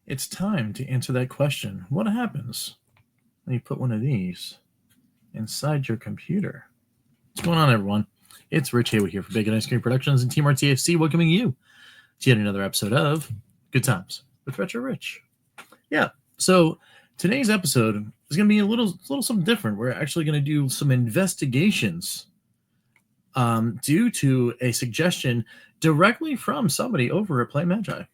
It's time to answer that question. What happens when you put one of these inside your computer? What's going on, everyone? It's Rich Haywood here for Bacon Ice Cream Productions and Team RTFC, welcoming you to yet another episode of Good Times with Retro Rich. Yeah, so today's episode is going to be a little something different. We're actually going to do some investigations due to a suggestion directly from somebody over at Play Magi.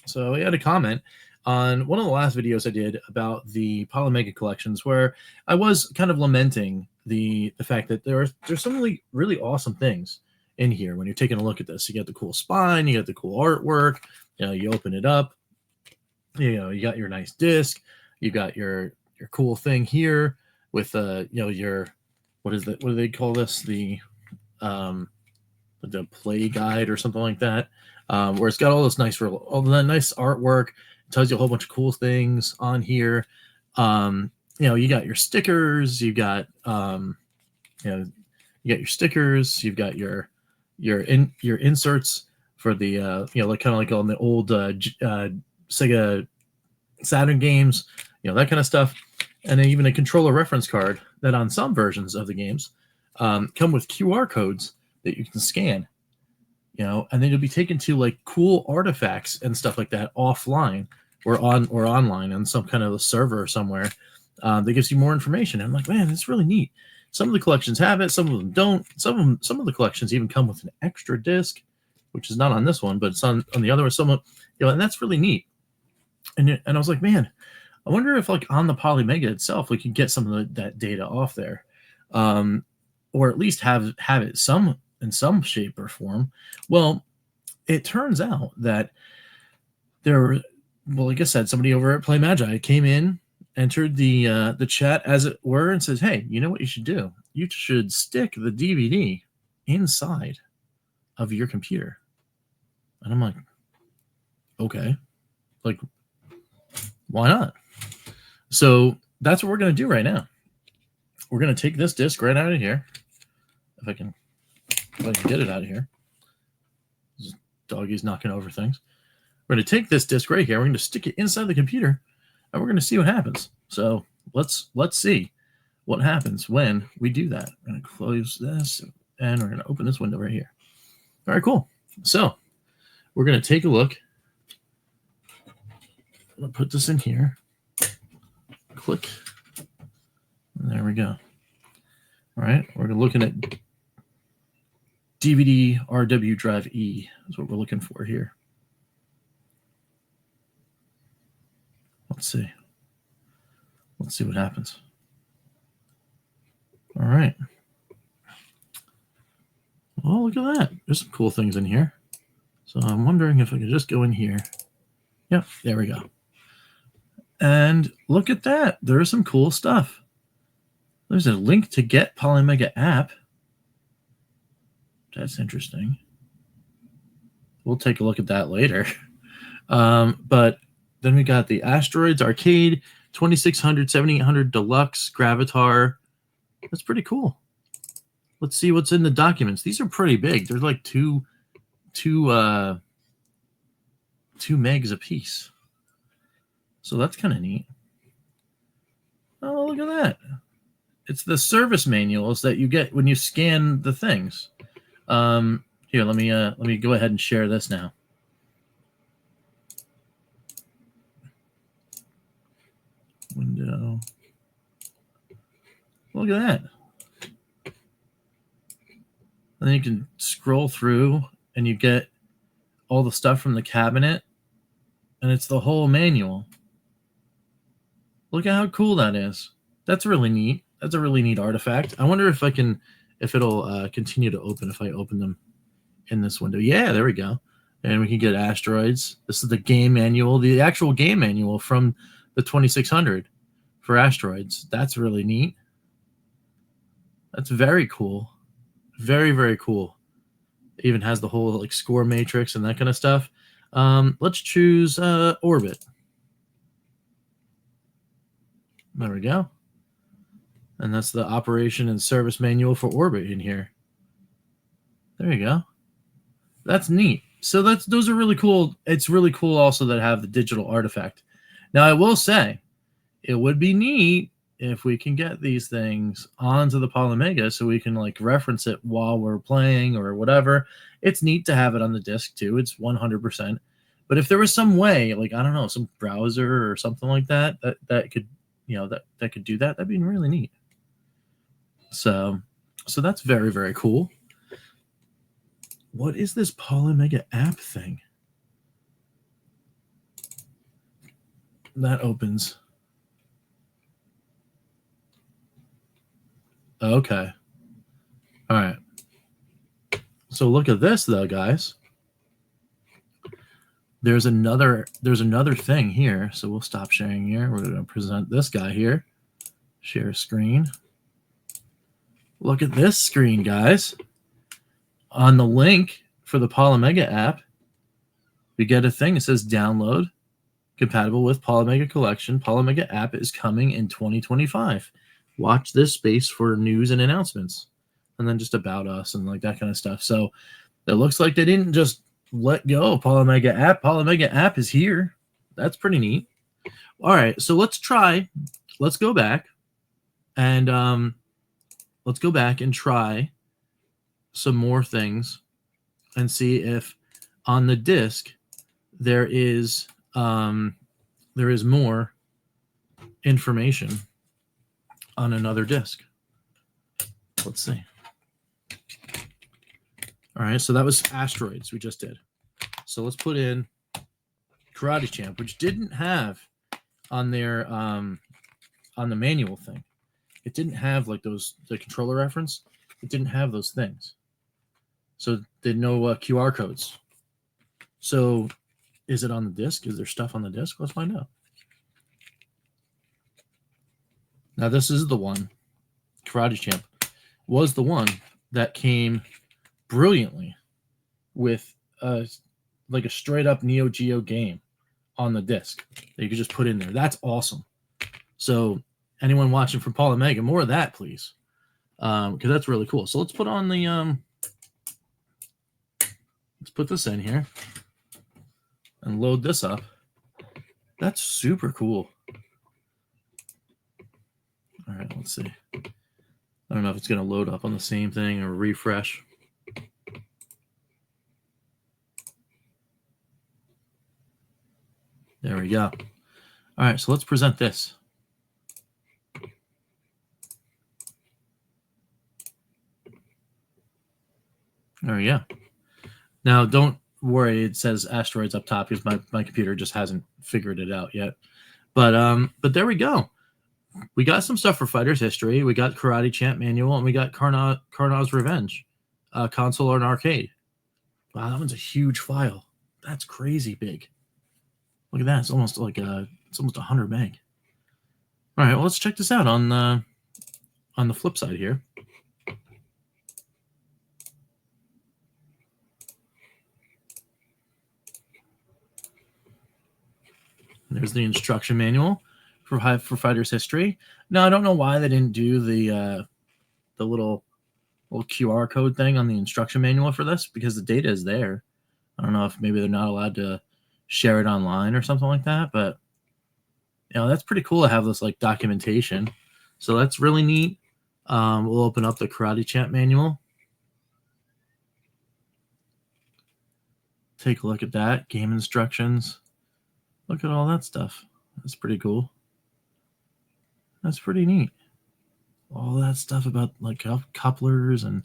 So we had a comment on one of the last videos I did about the Polymega collections, where I was kind of lamenting the fact that there's some really awesome things in here. When you're taking a look at this, you get the cool spine, you get the cool artwork. You know, you open it up. You know, you got your nice disc. You got your cool thing here with your what do they call this? The play guide or something like that, where it's got all that nice artwork. It tells you a whole bunch of cool things on here. You got your stickers. You got your stickers. You've got your inserts for the like on the old Sega Saturn games, that kind of stuff, and then even a controller reference card that on some versions of the games come with QR codes that you can scan, and then you'll be taken to like cool artifacts and stuff like that offline or online on some kind of a server somewhere that gives you more information. And I'm like, man, it's really neat. Some of the collections have it, some of them don't. Some of the collections even come with an extra disc, which is not on this one, but it's on the other one. And that's really neat. And I was like, man, I wonder if like on the Polymega itself we could get some of that data off there, or at least have it in some shape or form. Well, it turns out that like I said, somebody over at Play Magi came in, entered the chat as it were, and says, hey, you know what you should do? You should stick the DVD inside of your computer. And I'm like, okay, like, why not? So that's what we're going to do right now. We're going to take this disc right out of here. If I can get it out of here. This doggy's knocking over things. We're going to take this disc right here. We're going to stick it inside the computer, and we're going to see what happens. So let's see what happens when we do that. I'm going to close this, and we're going to open this window right here. All right, cool. So we're going to take a look. I'm going to put this in here. Click. And there we go. All right, we're looking at DVD RW drive E is what we're looking for here. Let's see what happens. All right. Well, look at that. There's some cool things in here. So I'm wondering if I could just go in here. Yep, there we go. And look at that. There's some cool stuff. There's a link to get Polymega app. That's interesting. We'll take a look at that later. But then we got the Asteroids Arcade, 2600, 7800 Deluxe Gravatar. That's pretty cool. Let's see what's in the documents. These are pretty big. They're like two megs a piece. So that's kind of neat. Oh, look at that. It's the service manuals that you get when you scan the things. Here, let me go ahead and share this now. Window. Look at that. And then you can scroll through and you get all the stuff from the cabinet, and it's the whole manual. Look at how cool that is. That's really neat. That's a really neat artifact. I wonder if it'll continue to open if I open them in this window. Yeah, there we go. And we can get Asteroids. This is the game manual, the actual game manual from the 2600 for Asteroids. That's really neat. That's very cool. Very, very cool. It even has the whole like score matrix and that kind of stuff. Let's choose Orbit. There we go. And that's the operation and service manual for Orbit in here. There you go. That's neat. So those are really cool. It's really cool also that have the digital artifact Now, I will say, it would be neat if we can get these things onto the Polymega so we can like reference it while we're playing or whatever. It's neat to have it on the disc too. It's 100%. But if there was some way, like, I don't know, some browser or something like that, that could, that could do that, that'd be really neat. So that's very, very cool. What is this Polymega app thing? That opens. Okay. All right. So look at this though, guys. There's another thing here. So we'll stop sharing here. We're going to present this guy here. Share screen. Look at this screen, guys. On the link for the Polymega app, we get a thing. It says download, compatible with Polymega collection. Polymega app is coming in 2025. Watch this space for news and announcements. And then just about us and like that kind of stuff. So it looks like they didn't just let go of Polymega app. Polymega app is here. That's pretty neat. All right, so let's try. Let's go back and try some more things and see if on the disc there is more information on another disc. Let's see. All right, so that was Asteroids we just did. So let's put in Karate Champ, which didn't have on their on the manual thing. It didn't have like the controller reference. It didn't have those things. So there's no QR codes. So is it on the disc? Is there stuff on the disc? Let's find out. Now this is the one. Karate Champ was the one that came brilliantly with like a straight up Neo Geo game on the disc that you could just put in there. That's awesome. So anyone watching from Polymega, more of that, please, because that's really cool. So let's put on the let's put this in here and load this up. That's super cool. All right, let's see. I don't know if it's going to load up on the same thing or refresh. There we go. All right, so let's present this. There we go. Now, don't worry. It says Asteroids up top because my computer just hasn't figured it out yet. But there we go. We got some stuff for Fighters History. We got Karate Champ Manual, and we got Karnav's Revenge, console and arcade. Wow, that one's a huge file. That's crazy big. Look at that. It's almost like it's almost 100 meg. All right, well, let's check this out on the flip side here. There's the instruction manual for Fighters History. Now, I don't know why they didn't do the little QR code thing on the instruction manual for this, because the data is there. I don't know if maybe they're not allowed to share it online or something like that, but that's pretty cool to have this like documentation. So that's really neat. We'll open up the Karate Champ manual. Take a look at that. Game instructions. Look at all that stuff. That's pretty cool. That's pretty neat. All that stuff about like couplers and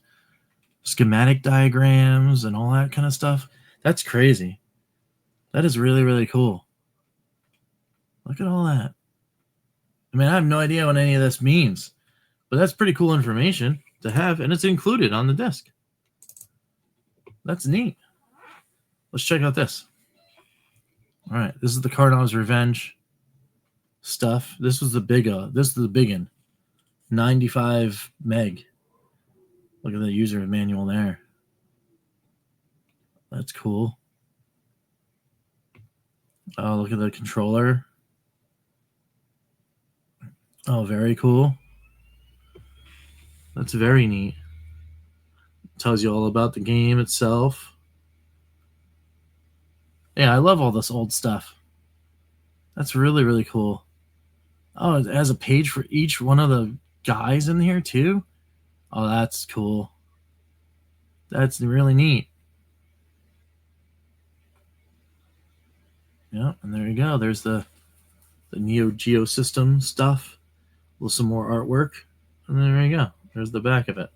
schematic diagrams and all that kind of stuff. That's crazy. That is really, really cool. Look at all that. I mean, I have no idea what any of this means, but that's pretty cool information to have, and it's included on the disc. That's neat. Let's check out this. All right, this is the Karnav's Revenge stuff. This was the big one. 95 meg. Look at the user manual there. That's cool. Oh, look at the controller. Oh, very cool. That's very neat. Tells you all about the game itself. Yeah, I love all this old stuff. That's really, really cool. Oh, it has a page for each one of the guys in here too? Oh, that's cool. That's really neat. Yeah, and there you go. There's the Neo Geo system stuff with some more artwork. And there you go. There's the back of it.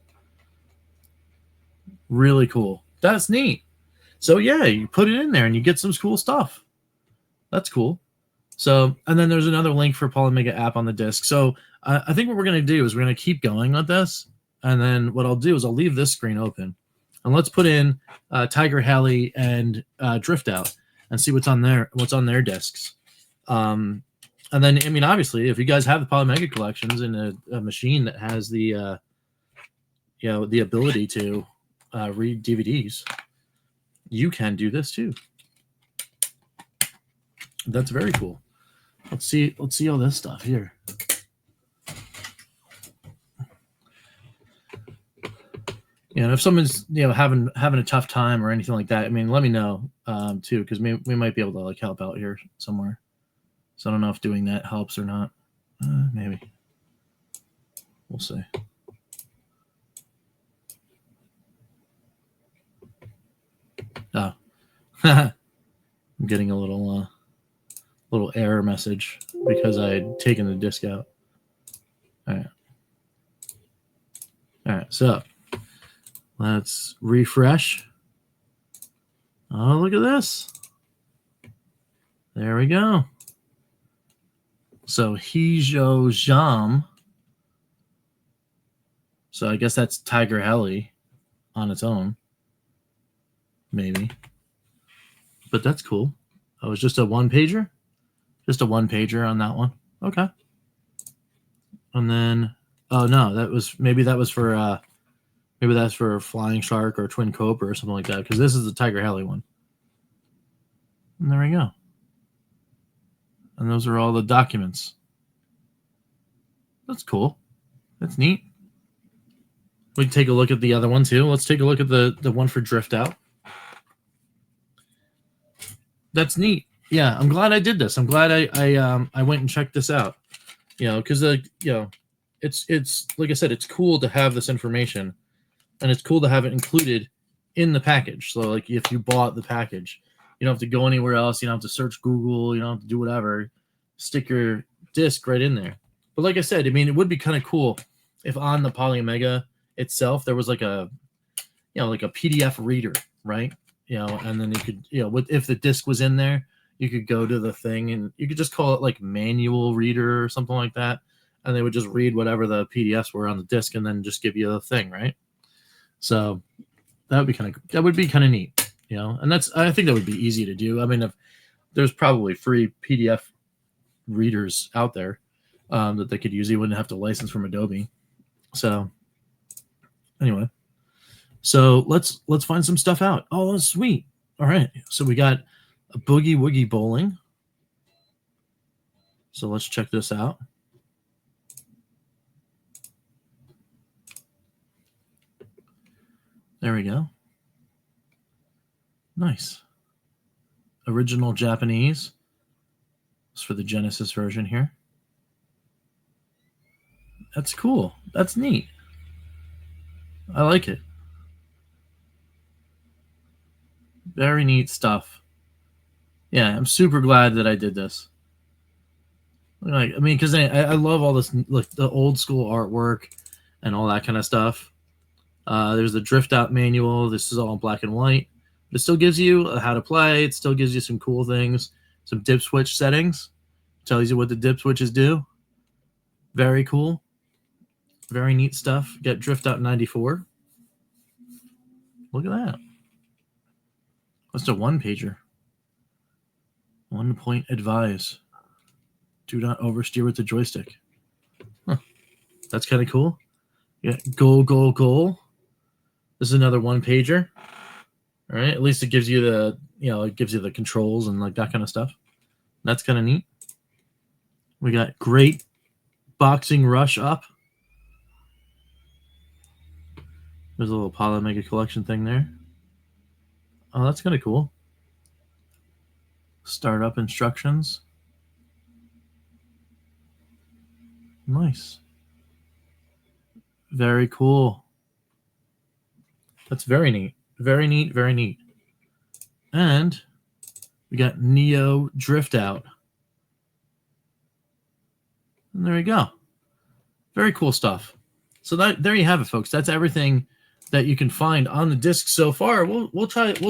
Really cool. That's neat. So yeah, you put it in there and you get some cool stuff. That's cool. So, and then there's another link for Polymega app on the disc. So I think what we're going to do is we're going to keep going with this. And then what I'll do is I'll leave this screen open. And let's put in Tiger Heli and Drift Out and see what's on their discs. And then, I mean, obviously, if you guys have the Polymega collections and a machine that has the the ability to read DVDs, you can do this too. That's very cool. Let's see all this stuff here. Yeah, and if someone's having a tough time or anything like that, I mean, let me know too, because we might be able to like help out here somewhere. So I don't know if doing that helps or not. Maybe we'll see. Oh, I'm getting a little error message because I had taken the disc out. All right. So let's refresh. Oh, look at this. There we go. So Hijo Jam. So I guess that's Tiger Heli on its own. Maybe. But that's cool. Oh, it's just a one-pager? Just a one-pager on that one. Okay. And then, oh no, maybe that's for Flying Shark or Twin Cobra or something like that, because this is the Tiger Heli one. And there we go. And those are all the documents. That's cool. That's neat. We can take a look at the other one too. Let's take a look at the one for Drift Out. That's neat. Yeah, I'm glad I did this. I'm glad I went and checked this out. Because it's like I said, it's cool to have this information, and it's cool to have it included in the package. So like if you bought the package, you don't have to go anywhere else. You don't have to search Google. You don't have to do whatever. Stick your disc right in there. But like I said, I mean, it would be kind of cool if on the Polymega itself there was like a PDF reader, right? And then you could, if the disc was in there, you could go to the thing and you could just call it like manual reader or something like that. And they would just read whatever the PDFs were on the disc and then just give you the thing, right? So that would be kind of neat, and I think that would be easy to do. I mean, if there's probably free PDF readers out there that they could use, you wouldn't have to license from Adobe. So anyway. So let's find some stuff out. Oh, that's sweet. All right. So we got a Boogie Woogie Bowling. So let's check this out. There we go. Nice. Original Japanese. It's for the Genesis version here. That's cool. That's neat. I like it. Very neat stuff. Yeah, I'm super glad that I did this. I mean, because I love all this, like the old school artwork and all that kind of stuff. There's the Drift Out manual. This is all in black and white. It still gives you how to play. It still gives you some cool things, some dip switch settings. Tells you what the dip switches do. Very cool. Very neat stuff. Get Drift Out 94. Look at that. That's a one-pager. 1 point advise. Do not oversteer with the joystick. Huh. That's kind of cool. Yeah, goal. This is another one-pager. All right, at least it gives you the controls and like that kind of stuff. That's kind of neat. We got Great Boxing Rush Up. There's a little Polymega collection thing there. Oh, that's kind of cool. Startup instructions. Nice. Very cool. That's very neat. Very neat, very neat. And we got Neo Drift Out. And there you go. Very cool stuff. So there you have it, folks. That's everything that you can find on the disc so far. We'll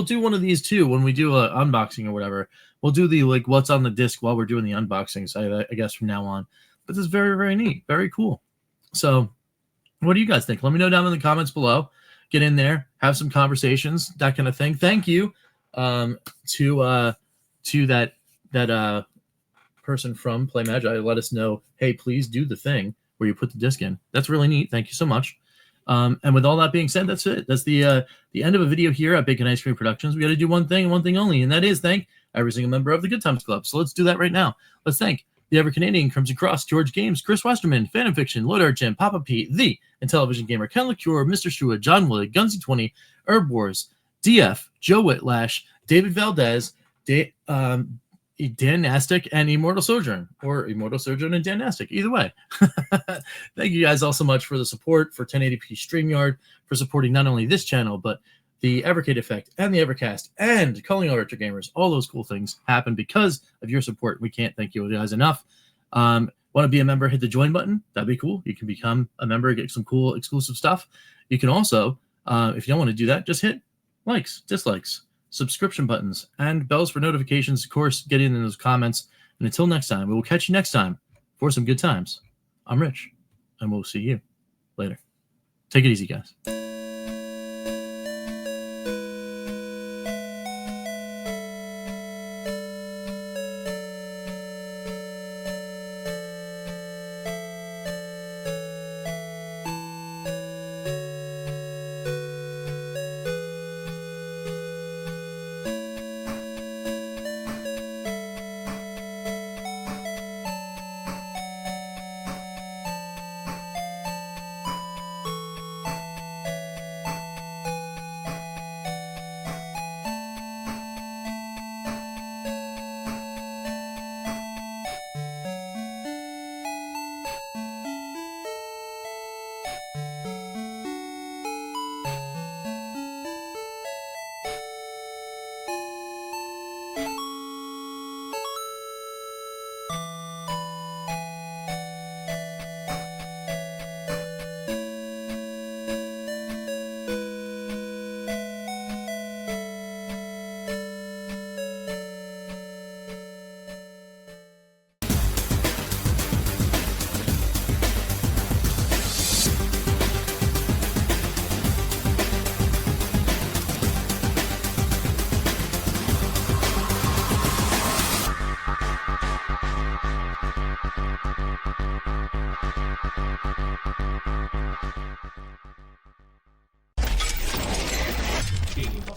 do one of these too when we do an unboxing or whatever. We'll do the like what's on the disc while we're doing the unboxing. So I guess from now on. But this is very, very neat. Very cool. So what do you guys think? Let me know down in the comments below. Get in there, have some conversations, that kind of thing. Thank you to that person from Play Magi. Let us know, hey, please do the thing where you put the disc in. That's really neat. Thank you so much. And with all that being said, that's it. That's the end of a video here at Bacon Ice Cream Productions. We got to do one thing and one thing only, and that is thank every single member of the Good Times Club. So let's do that right now. Let's thank the EverCanadian, Crimson Cross, George Games, Chris Westerman, Phantom Fiction, Lord Archin, Papa Pete, the Intellivision Gamer, Ken LaCure, Mr. Shua, John Willie, Gunsy20, Herb Wars, DF, Joe Whitlash, David Valdez, Dan Nastic, and Immortal Sojourn, or Immortal Sojourn and Dan Nastic, either way. Thank you guys all so much for the support, for 1080p StreamYard, for supporting not only this channel, but the Evercade Effect and the Evercast and Calling All Retro Gamers. All those cool things happen because of your support. We can't thank you guys enough. Want to be a member, hit the join button. That'd be cool. You can become a member, get some cool exclusive stuff. You can also, if you don't want to do that, just hit likes, dislikes, subscription buttons, and bells for notifications. Of course, get in those comments. And until next time, we will catch you next time for some good times. I'm Rich, and we'll see you later. Take it easy, guys.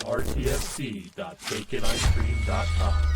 RTFC.baconicecream.com